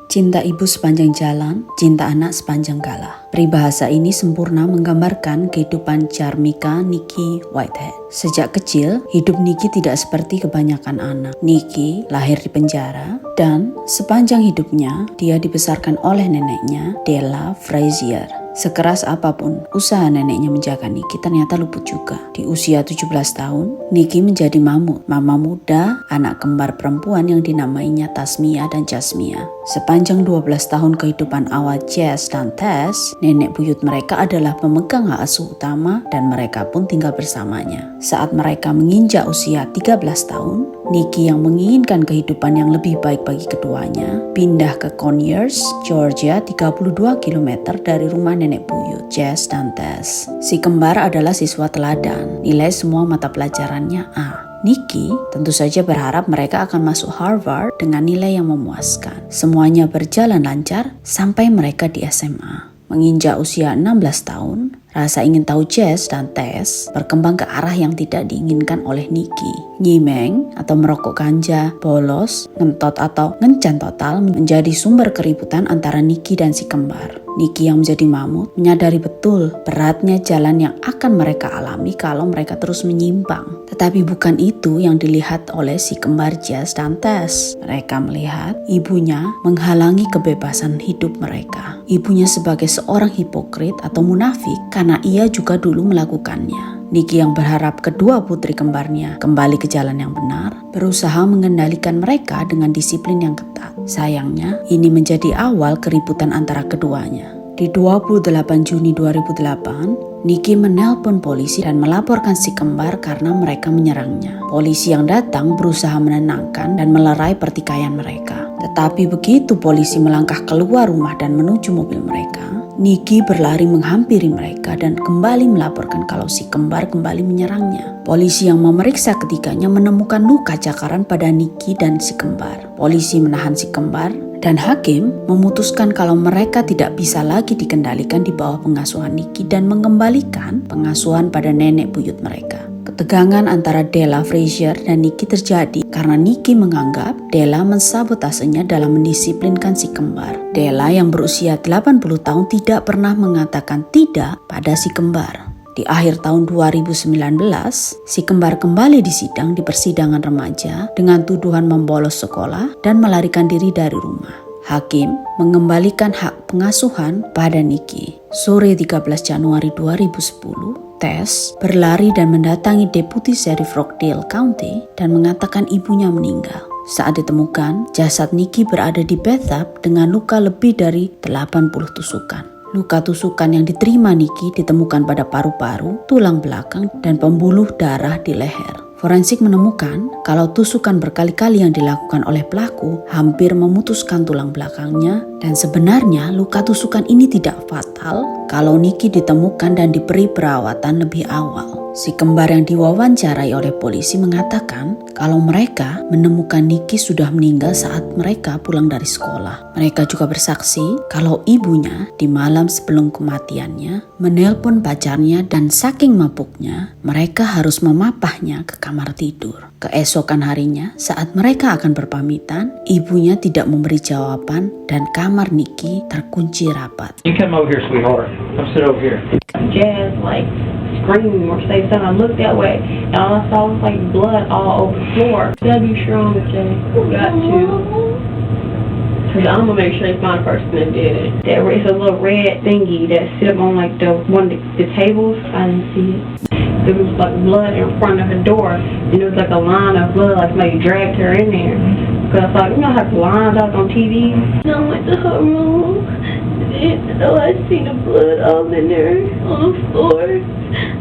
Cinta ibu sepanjang jalan, cinta anak sepanjang galah. Peribahasa ini sempurna menggambarkan kehidupan Charmika Nikki Whitehead. Sejak kecil, hidup Nikki tidak seperti kebanyakan anak. Nikki lahir di penjara dan sepanjang hidupnya dia dibesarkan oleh neneknya, Della Frazier. Sekeras apapun usaha neneknya menjaga Nikki ternyata luput juga. Di usia 17 tahun, Nikki menjadi mama muda, anak kembar perempuan yang dinamainya Tasmia dan Jasmia. Sepanjang 12 tahun kehidupan awal Jess dan Tess, nenek buyut mereka adalah pemegang hak asuh utama dan mereka pun tinggal bersamanya. Saat mereka menginjak usia 13 tahun, Nikki yang menginginkan kehidupan yang lebih baik bagi keduanya, pindah ke Conyers, Georgia 32 km dari rumah nenek buyut, Jess dan Tess. Si kembar adalah siswa teladan, nilai semua mata pelajarannya A. Nikki tentu saja berharap mereka akan masuk Harvard dengan nilai yang memuaskan. Semuanya berjalan lancar sampai mereka di SMA. Menginjak usia 16 tahun, rasa ingin tahu Jess dan Tess berkembang ke arah yang tidak diinginkan oleh Nikki. Nyimeng atau merokok ganja, bolos, ngentot atau ngencan total menjadi sumber keributan antara Nikki dan si kembar. Nikki yang menjadi mamut menyadari betul beratnya jalan yang akan mereka alami kalau mereka terus menyimpang. Tetapi bukan itu yang dilihat oleh si kembar Jess dan Tess. Mereka melihat ibunya menghalangi kebebasan hidup mereka. Ibunya sebagai seorang hipokrit atau munafik karena ia juga dulu melakukannya. Nikki yang berharap kedua putri kembarnya kembali ke jalan yang benar, berusaha mengendalikan mereka dengan disiplin yang ketat. Sayangnya, ini menjadi awal keributan antara keduanya. Di 28 Juni 2008, Nikki menelpon polisi dan melaporkan si kembar karena mereka menyerangnya. Polisi yang datang berusaha menenangkan dan melerai pertikaian mereka. Tetapi begitu polisi melangkah keluar rumah dan menuju mobil mereka, Nikki berlari menghampiri mereka dan kembali melaporkan kalau si kembar kembali menyerangnya. Polisi yang memeriksa ketiganya menemukan luka cakaran pada Nikki dan si kembar. Polisi menahan si kembar dan hakim memutuskan kalau mereka tidak bisa lagi dikendalikan di bawah pengasuhan Nikki dan mengembalikan pengasuhan pada nenek buyut mereka. Ketegangan antara Della Frazier dan Nikki terjadi karena Nikki menganggap Della mensabotasenya dalam mendisiplinkan si kembar. Della yang berusia 80 tahun tidak pernah mengatakan tidak pada si kembar. Di akhir tahun 2019, si kembar kembali disidang di persidangan remaja dengan tuduhan membolos sekolah dan melarikan diri dari rumah. Hakim mengembalikan hak pengasuhan pada Nikki. Sore 13 Januari 2010, Tess berlari dan mendatangi Deputi Sheriff Rockdale County dan mengatakan ibunya meninggal. Saat ditemukan, jasad Nikki berada di bathtub dengan luka lebih dari 80 tusukan. Luka tusukan yang diterima Nikki ditemukan pada paru-paru, tulang belakang, dan pembuluh darah di leher. Forensik menemukan kalau tusukan berkali-kali yang dilakukan oleh pelaku hampir memutuskan tulang belakangnya dan sebenarnya luka tusukan ini tidak fatal kalau Nikki ditemukan dan diberi perawatan lebih awal. Si kembar yang diwawancarai oleh polisi mengatakan kalau mereka menemukan Nikki sudah meninggal saat mereka pulang dari sekolah. Mereka juga bersaksi kalau ibunya di malam sebelum kematiannya menelpon pacarnya dan saking mabuknya mereka harus memapahnya ke kamar tidur. Keesokan harinya saat mereka akan berpamitan, ibunya tidak memberi jawaban dan kamar Nikki terkunci rapat. You come over here, sweetheart. Come sit over here. Jazz screaming or say something. I looked that way and all I saw was blood all over the floor. Gotta be strong, Jay. Got to. Because I'm gonna make sure they find the person that did it. It's a little red thingy that sit up on one of the tables. I didn't see it. There was blood in front of the door, and there was a line of blood, somebody dragged her in there. Because I thought, you know how the lines out on TV? And I went to her room, and I seen the blood all in there on the floor.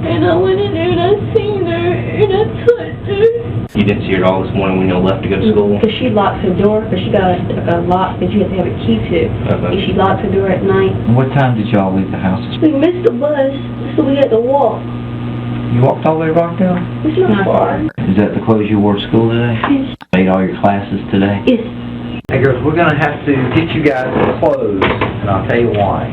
And I went in there and I seen her, and I touched her. You didn't see her at all this morning when you left to go to school? Because she locked her door, because she got a lock that you have to have a key to. And she locked her door at night. What time did y'all leave the house? We missed the bus, so we had to walk. You walked all the way to Rockdale? It's not far. Is that the clothes you wore to school today? Yes. Made all your classes today? Yes. Hey girls, we're going to have to get you guys clothes, and I'll tell you why.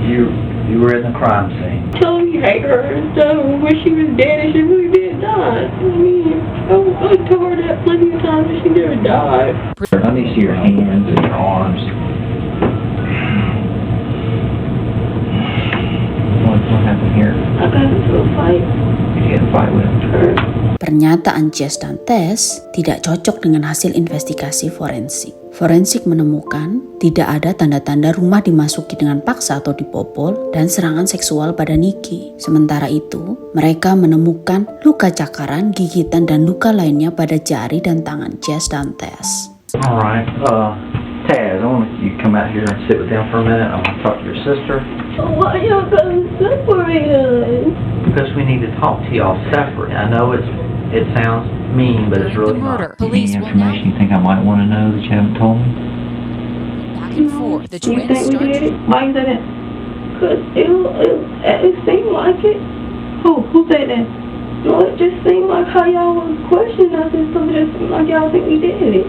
You were in the crime scene. Tell me you hate her and stuff, and when she was dead and she really did die. I told her that plenty of times and she never died. Let me see your hands and your arms. Pernyataan Jess dan Tess tidak cocok dengan hasil investigasi forensik. Forensik menemukan tidak ada tanda-tanda rumah dimasuki dengan paksa atau dibobol dan serangan seksual pada Nikki. Sementara itu, mereka menemukan luka cakaran, gigitan, dan luka lainnya pada jari dan tangan Jess dan Tess. Alright, Taz, I want you to come out here and sit with them for a minute. I want to talk to your sister. Why y'all gotta separate us? Because we need to talk to y'all separate. I know it sounds mean, but it's really not. Any information you think I might want to know that you haven't told me? Back and forth, the You twins think we start did it? Why you say that? Cause it seemed like it. Who said that? No, it just seemed like how y'all was questioning us and stuff. It just seemed like y'all think we did it.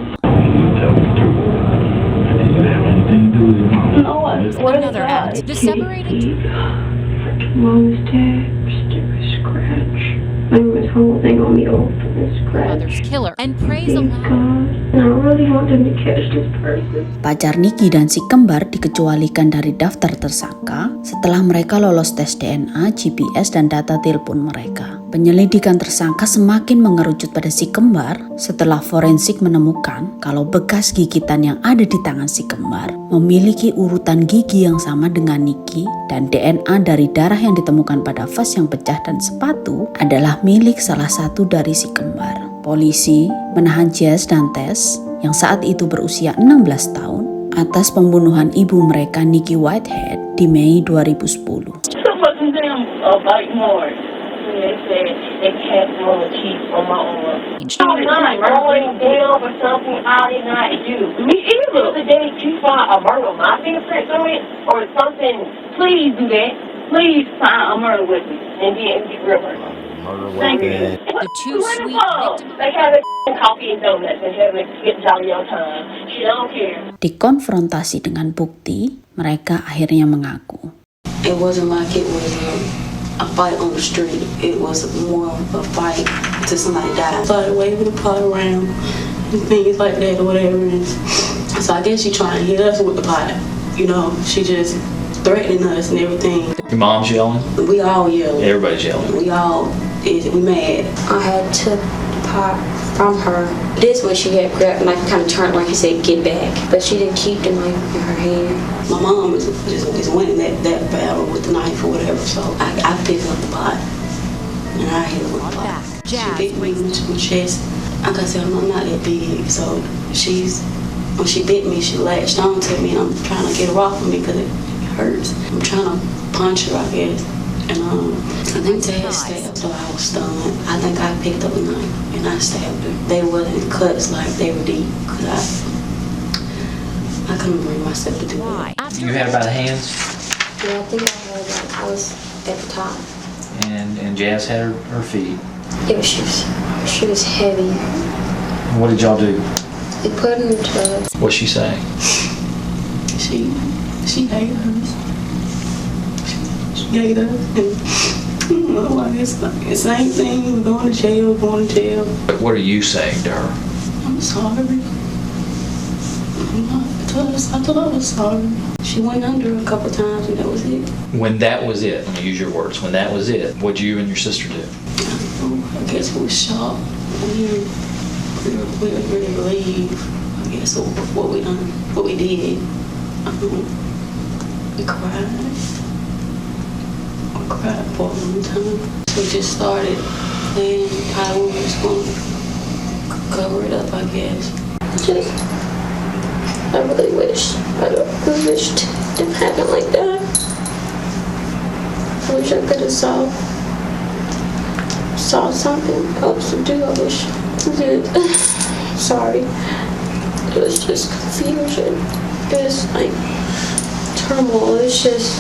No, I swear to Another God. act. The separated- Mom's text, scratch. Maybe this whole thing on me off scratch. mother's killer and prays Thank aloud. God. I really want them to catch this person. Pacar Nikki dan si kembar dikecualikan dari daftar tersangka setelah mereka lolos tes DNA, GPS, dan data telepon mereka. Penyelidikan tersangka semakin mengerucut pada si kembar setelah forensik menemukan kalau bekas gigitan yang ada di tangan si kembar memiliki urutan gigi yang sama dengan Nikki, dan DNA dari darah yang ditemukan pada vas yang pecah dan sepatu adalah milik salah satu dari si kembar. Polisi menahan Jess dan Tess yang saat itu berusia 16 tahun atas pembunuhan ibu mereka Nikki Whitehead di Mei 2010. Some of them bite more. They said they tapped on the cheek on my arm. I'm not going down for something I did not do. Me either. The day you find a murder with my fingerprints on it or something, please do that. Please find a murder with me and then get rid of her. Thank you. The two sweet victims. They have coffee and donuts and have it get jolly all time. She don't care. Dikonfrontasi dengan bukti, mereka akhirnya mengaku. It wasn't like it was a fight on the street. It was more of a fight till somebody died. Started waving the pot around and things like that or whatever. And so I guess she trying to hit us with the pot. You know, she just threatening us and everything. Your mom's yelling? We all yelling. Everybody's yelling. We mad. I had took the pot from her. This one she had grabbed the knife and kind of turned around and said, "Get back." But she didn't keep the knife in her hand. My mom is winning that battle with the knife or whatever. So I picked up the pot and I hit her with the pot. She bit me in the chest. Like I said, I'm not that big. So when she bit me, she latched on to me and I'm trying to get her off of me because it hurts. I'm trying to punch her, I guess. And I think they had stabbed, so I was stunned. I think I picked up a knife and I stabbed her. They wasn't cuts like they were deep, cause I couldn't bring myself to do it. You had it by the hands, Yeah, I think I had that. I was at the top. and Jazz had her feet. Yeah, she was heavy. What did y'all do? We put her in the tub. What'd she say? She hated us. She hated us. And, I guess like the same thing. We're going to jail. What are you saying to her? I'm sorry. I told her I was sorry. She went under a couple times and that was it. When that was it, let me use your words, when that was it, what'd you and your sister do? I guess we were shocked. We didn't really believe, I guess, what we did. We cried. We cried for a long time. So we just started planning how we was going to cover it up, I guess. I really wished it didn't happen like that. I wish I could have saw something else to do. I wish I did. Sorry. It was just confusion. It was like turmoil. It's just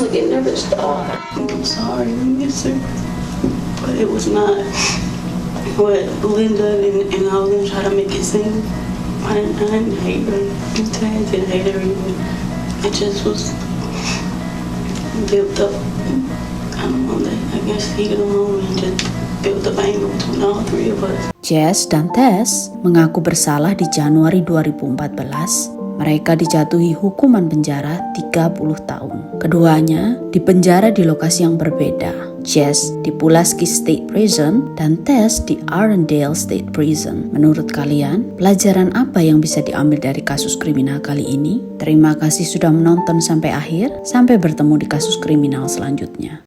like it never stopped. I'm sorry, I miss her. But it was not what Linda and all of them try to make it seem. I didn't hate her. Taz didn't hate her either. It just was built up. I don't know, I guess heated along and just built up anger between all three of us. Jess dan Tess mengaku bersalah di Januari 2014. Mereka dijatuhi hukuman penjara 30 tahun. Keduanya dipenjara di lokasi yang berbeda. Jess di Pulaski State Prison, dan Tess di Arendelle State Prison. Menurut kalian, pelajaran apa yang bisa diambil dari kasus kriminal kali ini? Terima kasih sudah menonton sampai akhir. Sampai bertemu di kasus kriminal selanjutnya.